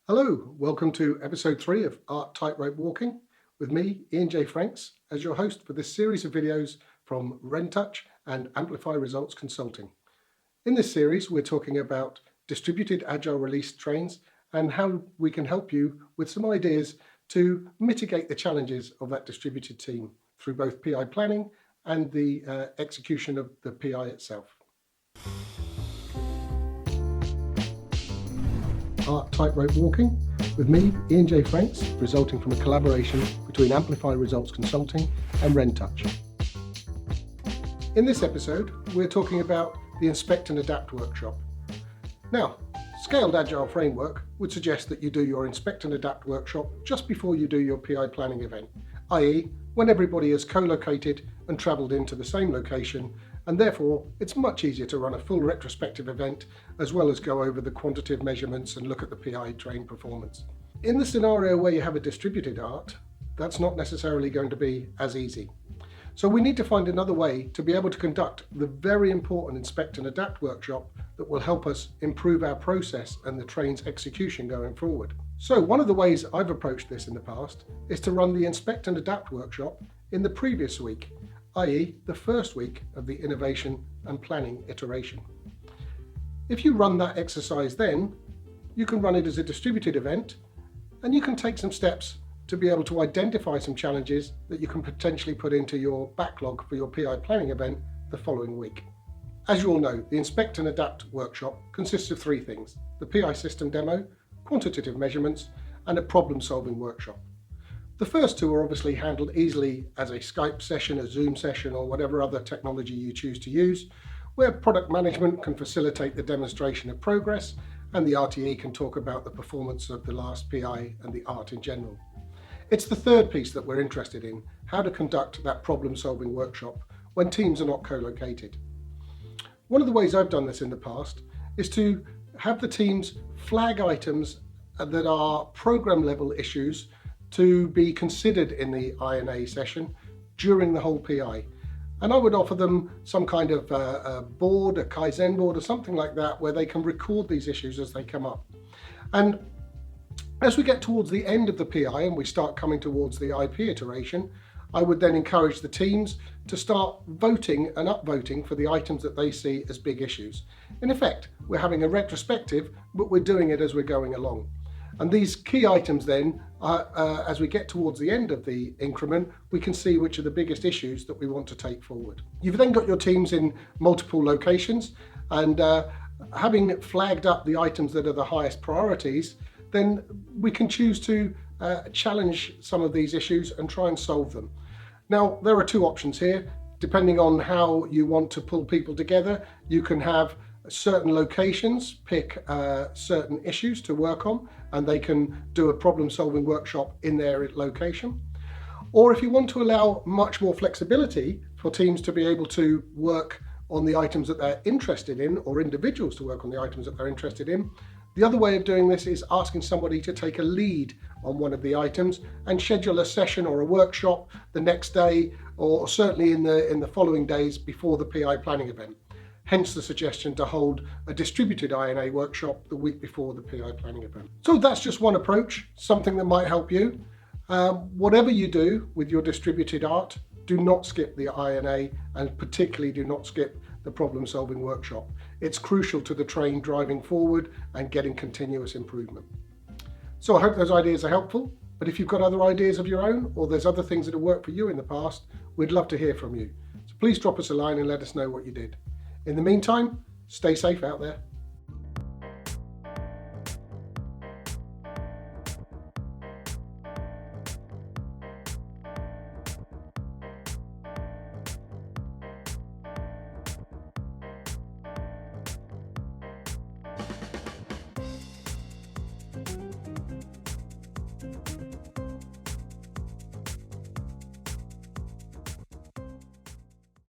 Hello, welcome to episode 3 of Art Tightrope Walking with me, Ian J. Franks, as your host for this series of videos from RenTouch and Amplify Results Consulting. In this series, we're talking about distributed agile release trains and how we can help you with some ideas to mitigate the challenges of that distributed team through both PI planning and the execution of the PI itself. Art Tightrope Walking with me, Ian J. Franks, resulting from a collaboration between Amplify Results Consulting and RenTouch. In this episode, we're talking about the Inspect and Adapt workshop. Now, Scaled Agile Framework would suggest that you do your Inspect and Adapt workshop just before you do your PI planning event, i.e. when everybody is co-located and travelled into the same location, and therefore it's much easier to run a full retrospective event as well as go over the quantitative measurements and look at the PI train performance. In the scenario where you have a distributed art, that's not necessarily going to be as easy. So we need to find another way to be able to conduct the very important Inspect and Adapt workshop that will help us improve our process and the train's execution going forward. So one of the ways I've approached this in the past is to run the Inspect and Adapt workshop in the previous week, i.e. the first week of the innovation and planning iteration. If you run that exercise then, you can run it as a distributed event and you can take some steps to be able to identify some challenges that you can potentially put into your backlog for your PI planning event the following week. As you all know, the Inspect and Adapt workshop consists of 3 things: the PI system demo, quantitative measurements, and a problem-solving workshop. The first 2 are obviously handled easily as a Skype session, a Zoom session, or whatever other technology you choose to use, where product management can facilitate the demonstration of progress and the RTE can talk about the performance of the last PI and the art in general. It's the third piece that we're interested in, how to conduct that problem-solving workshop when teams are not co-located. One of the ways I've done this in the past is to have the teams flag items that are program level issues to be considered in the INA session during the whole PI. And I would offer them some kind of a board, a Kaizen board or something like that, where they can record these issues as they come up. And as we get towards the end of the PI and we start coming towards the IP iteration, I would then encourage the teams to start voting and upvoting for the items that they see as big issues. In effect, we're having a retrospective, but we're doing it as we're going along. And these key items then, as we get towards the end of the increment, we can see which are the biggest issues that we want to take forward. You've then got your teams in multiple locations, and having flagged up the items that are the highest priorities, then we can choose to challenge some of these issues and try and solve them. Now, there are 2 options here. Depending on how you want to pull people together, you can have certain locations pick certain issues to work on, and they can do a problem-solving workshop in their location. Or if you want to allow much more flexibility for teams to be able to work on the items that they're interested in, or individuals to work on the items that they're interested in, the other way of doing this is asking somebody to take a lead on one of the items and schedule a session or a workshop the next day, or certainly in the following days before the PI planning event. Hence the suggestion to hold a distributed INA workshop the week before the PI planning event. So that's just one approach, something that might help you. Whatever you do with your distributed art, do not skip the INA, and particularly do not skip the problem-solving workshop. It's crucial to the train driving forward and getting continuous improvement. So I hope those ideas are helpful, but if you've got other ideas of your own, or there's other things that have worked for you in the past, we'd love to hear from you. So please drop us a line and let us know what you did. In the meantime, stay safe out there.